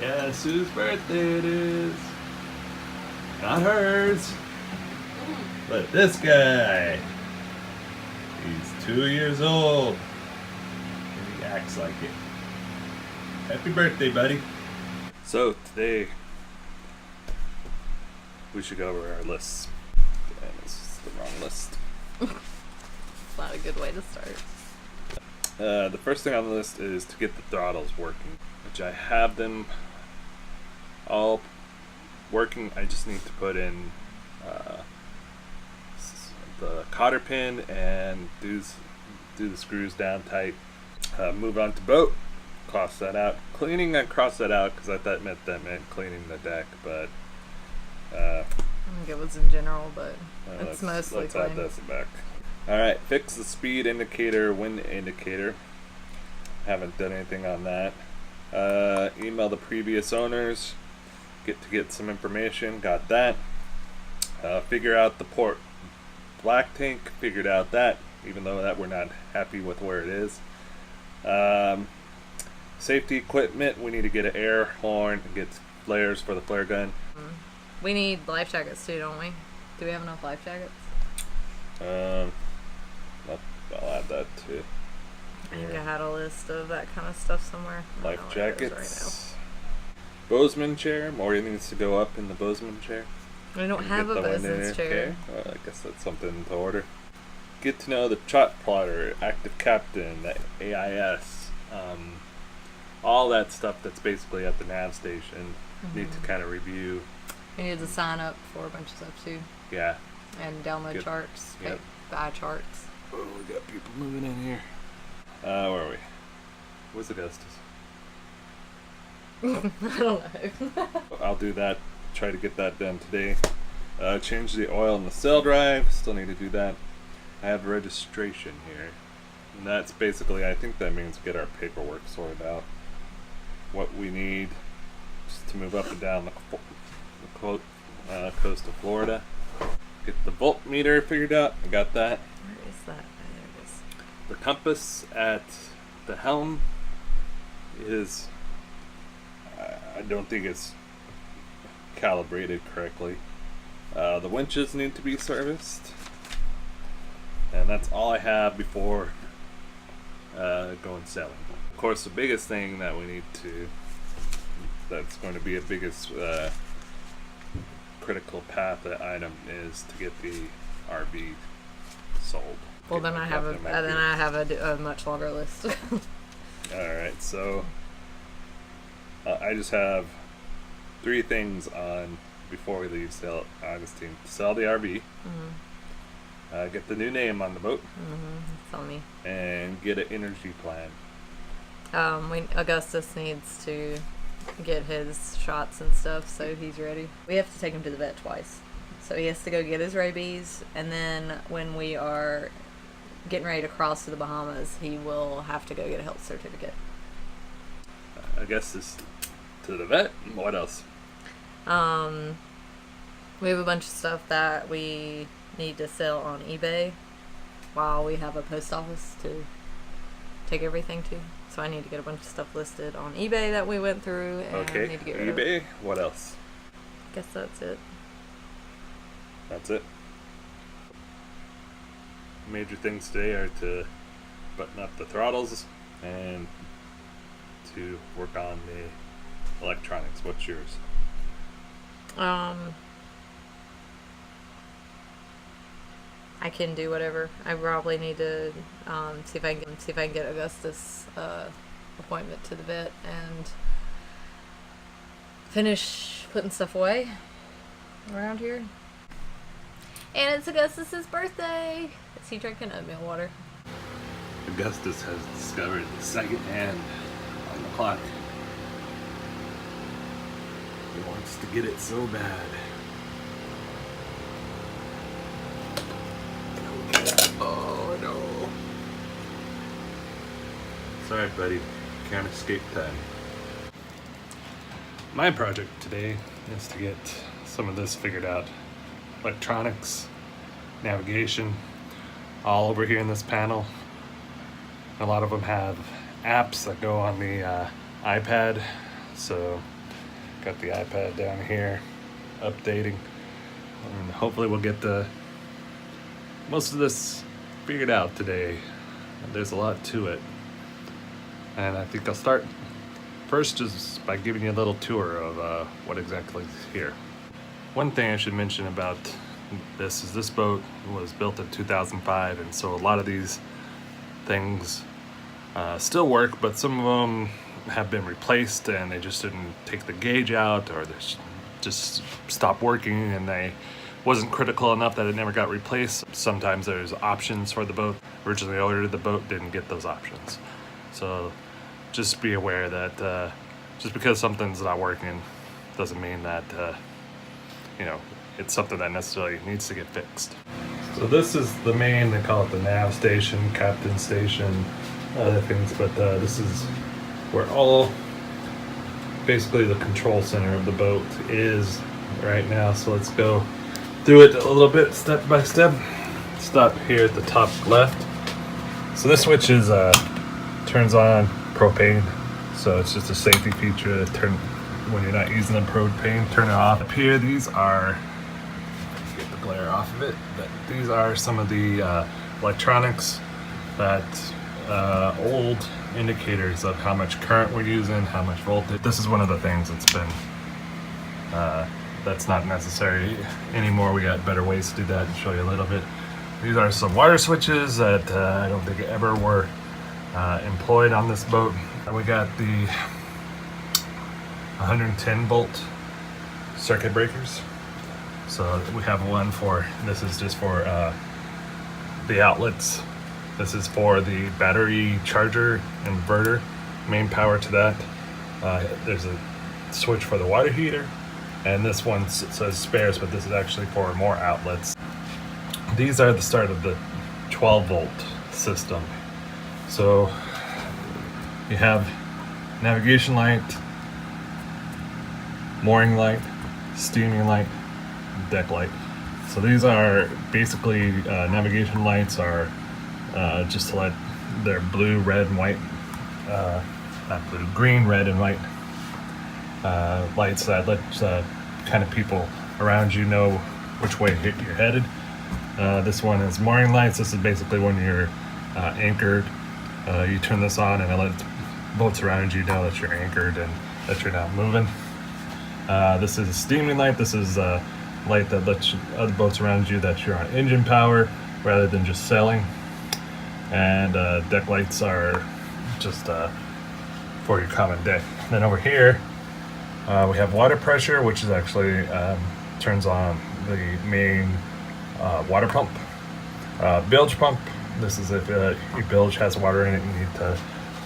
Guess whose birthday it is? Not hers, but this guy. He's 2 years old. And he acts like it. Happy birthday, buddy. So today we should go over our lists. And this is the wrong list. Not a good way to start. The first thing on the list is to get the throttles working, which I have them all working. I just need to put in the cotter pin and do the screws down tight. Move on to boat. Cross that out. Cleaning, I crossed that out because I thought that meant cleaning the deck, but I think it was in general, but it's mostly let's clean. add this back. Alright, fix the speed indicator, wind indicator. Haven't done anything on that. Email the previous owners. Get some information. Got that. Figure out the port black tank. Figured out that, even though that we're not happy with where it is. Safety equipment. We need to get an air horn and get flares for the flare gun. We need life jackets too, don't we? Do we have enough life jackets? I'll add that too. I think I had a list of that kind of stuff somewhere. I don't Life know where it is jackets. Bozeman chair. Maury needs to go up in the Bozeman chair. right now. We don't have a Get the one in business there. chair. Okay. Well, I guess that's something to order. Get to know the trot plotter, active captain, the AIS, all that stuff that's basically at the nav station. Need to kind of review. We need to sign up for a bunch of stuff too, Yeah. and download Good. charts, Yep. buy charts. Oh, we got people moving in here. Where are we? Where's Augustus? I don't know. I'll do that. Try to get that done today. Change the oil in the cell drive. Still need to do that. I have registration here. And that's basically, I think that means get our paperwork sorted out. What we need just to move up and down the coast of Florida. Get the voltmeter figured out. I got that. Where is that? Oh, there it is. The compass at the helm is, I don't think it's calibrated correctly. The winches need to be serviced. And that's all I have before going sailing. Of course, the biggest thing that we need to, that's going to be a biggest critical path item is to get the RV sold. Well, Get then I it have left in my then I have a much longer list. Alright, so I just have 3 things on before we leave St. Augustine. Sell the RV, get the new name on the boat, It's on me. and get an energy plan. Augustus needs to get his shots and stuff, so he's ready. We have to take him to the vet twice, so he has to go get his rabies, and then when we are getting ready to cross to the Bahamas, he will have to go get a health certificate. I guess this to the vet. What else? We have a bunch of stuff that we need to sell on eBay while we have a post office to take everything to. So I need to get a bunch of stuff listed on eBay that we went through, and Okay, need to get rid of. eBay. What else? Guess that's it. That's it. Major things today are to button up the throttles and to work on the electronics. What's yours? I can do whatever. I probably need to see if I can get Augustus appointment to the vet and finish putting stuff away around here. And it's Augustus's birthday. Is he drinking oatmeal water? Augustus has discovered the second hand on the clock. He wants to get it so bad. Oh no. Sorry, buddy. Can't escape time. My project today is to get some of this figured out. Electronics, navigation, all over here in this panel. A lot of them have apps that go on the iPad, so Got the iPad down here, updating. And hopefully we'll get most of this figured out today. There's a lot to it. And I think I'll start first just by giving you a little tour of what exactly is here. One thing I should mention about this is this boat was built in 2005, and so a lot of these things still work, but some of them have been replaced and they just didn't take the gauge out, or they just stopped working and they wasn't critical enough that it never got replaced. Sometimes there's options for the boat. Originally ordered the boat, didn't get those options. So just be aware that just because something's not working doesn't mean that it's something that necessarily needs to get fixed. So this is the main, they call it the nav station, captain station, other things, but this is where all basically the control center of the boat is right now. So let's go through it a little bit step by step. Stop here at the top left. So this switch is turns on propane, so it's just a safety feature to turn when you're not using the propane, turn it off. Up here, these are, get the glare off of it, but these are some of the electronics that old indicators of how much current we're using, how much voltage. This is one of the things that's been that's not necessary anymore. We got better ways to do that and show you a little bit. These are some water switches that I don't think ever were employed on this boat. And we got the 110 volt circuit breakers. So we have one for, this is just for the outlets. This is for the battery charger inverter, main power to that. There's a switch for the water heater, and this one says spares, but this is actually for more outlets. These are the start of the 12 volt system. So you have navigation light, mooring light, steaming light, deck light. So these are basically navigation lights are just to let their blue, red, and white, not blue, green, red, and white lights that let kind of people around you know which way you're headed. This one is mooring lights. This is basically when you're anchored. You turn this on and it lets boats around you know that you're anchored and that you're not moving. This is a steaming light. This is a light that lets other boats around you that you're on engine power rather than just sailing. And deck lights are just for your common deck. Then over here we have water pressure, which is actually turns on the main water pump. Bilge pump, this is if your bilge has water in it, you need to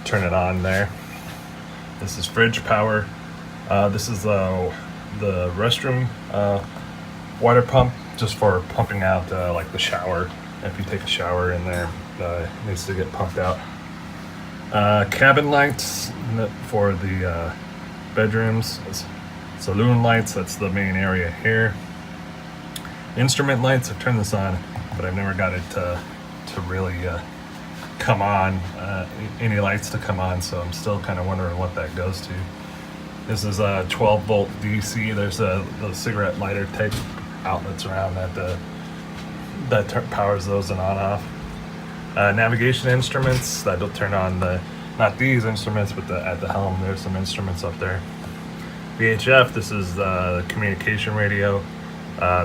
turn it on there. This is fridge power. This is the restroom water pump, just for pumping out like the shower. If you take a shower in there, it needs to get pumped out. Cabin lights for the bedrooms. Saloon lights, that's the main area here. Instrument lights, I've turned this on, but I've never got it to really come on, any lights to come on, so I'm still kind of wondering what that goes to. This is a 12 volt DC. There's the cigarette lighter type outlets around that powers those and on off. Navigation instruments that'll turn on not these instruments, but at the helm there's some instruments up there. VHF, this is the communication radio.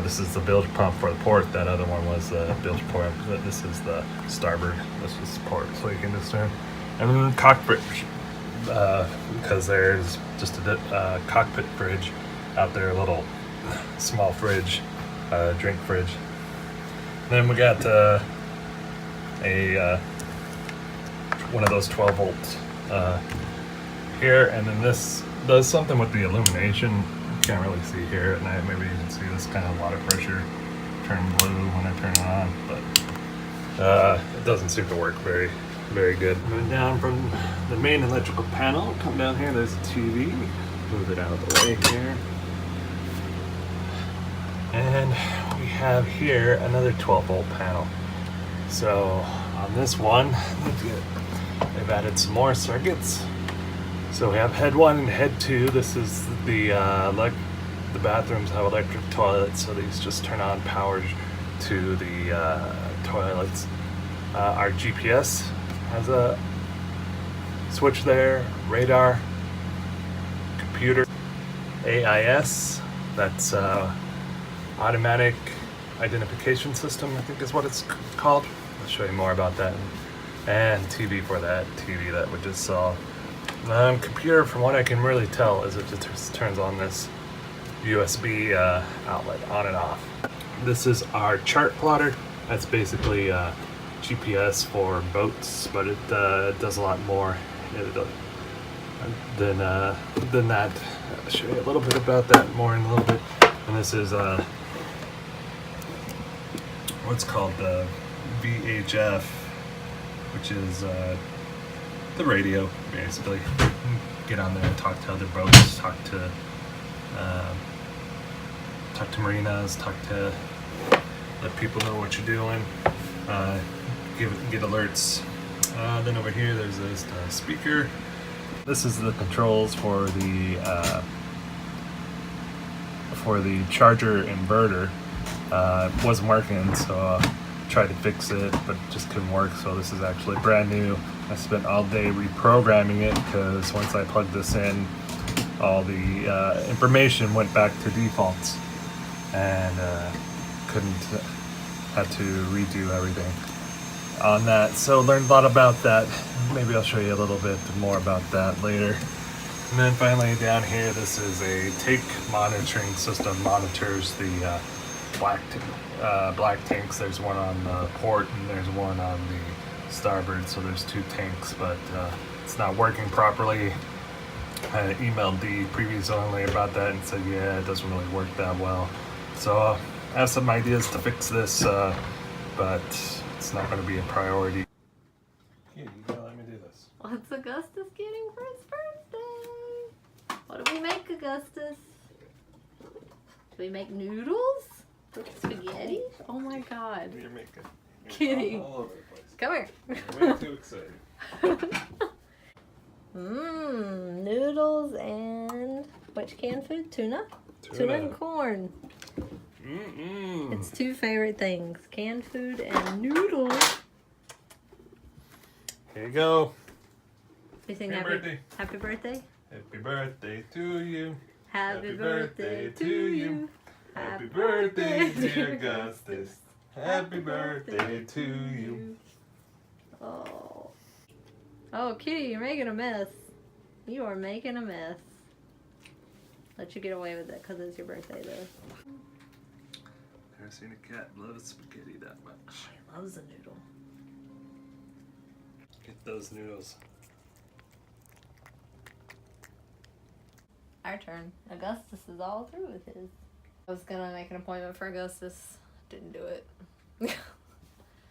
This is the bilge pump for the port. That other one was the bilge pump. This is the starboard. This is port, so you can discern. And then cockpit, because there's just a cockpit fridge out there, a little small fridge, drink fridge. Then we got one of those 12 volts here, and then this does something with the illumination. You can't really see here at night. Maybe you can see this kind of water pressure turn blue when I turn it on, but it doesn't seem to work very, very good. Going down from the main electrical panel, come down here, there's a TV. Move it out of the way here. And we have here another 12 volt panel. So on this one, they've added some more circuits. So we have head 1 and head 2. This is the bathrooms have electric toilets, so these just turn on power to the toilets. Our GPS has a switch there, radar, computer, AIS, that's automatic identification system, I think is what it's called. I'll show you more about that. And TV for that TV that we just saw. Computer, from what I can really tell, is it just turns on this USB outlet on and off. This is our chart plotter. That's basically GPS for boats, but it does a lot more than that. I'll show you a little bit about that more in a little bit. And this is what's called the VHF, which is the radio, basically. Get on there and talk to other boats, talk to marinas, talk to let people know what you're doing, get alerts. Then over here there's this speaker. This is the controls for the charger inverter. It wasn't working, so I tried to fix it, but it just couldn't work. So this is actually brand new. I spent all day reprogramming it because once I plugged this in, all the information went back to defaults, and had to redo everything on that. So learned a lot about that. Maybe I'll show you a little bit more about that later. And then finally down here, this is a tank monitoring system. Monitors the black tanks. There's one on the port and there's one on the starboard. So there's 2 tanks, but it's not working properly. I emailed the previous owner about that and said, yeah, it doesn't really work that well. So I have some ideas to fix this, but it's not going to be a priority. Yeah, you gotta let me do this. What's Augustus getting for his birthday? What do we make, Augustus? Do we make noodles? Spaghetti? Oh my god. You're making Kitty. all over the place. Come here. You're way too excited. Noodles and which canned food? Tuna and corn. It's 2 favorite things: canned food and noodles. Here you go. You sing Happy birthday. Happy birthday. Happy birthday to you. Happy birthday to you. Happy birthday, dear Augustus. Happy birthday to you. Oh. Oh, Kitty, you're making a mess. You are making a mess. Let you get away with it because it's your birthday, though. Never seen a cat love spaghetti that much. He loves a noodle. Get those noodles. Our turn. Augustus is all through with his. I was gonna make an appointment for Augustus. Didn't do it.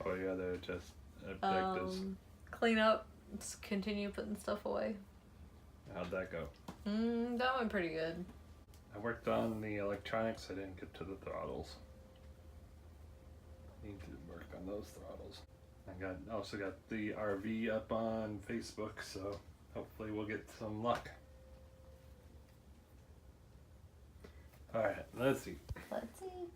Oh yeah, they're just objectives. Clean up. Just continue putting stuff away. How'd that go? That went pretty good. I worked on the electronics. I didn't get to the throttles. Need to work on those throttles. I also got the RV up on Facebook, so hopefully we'll get some luck. All right, let's see. Let's see.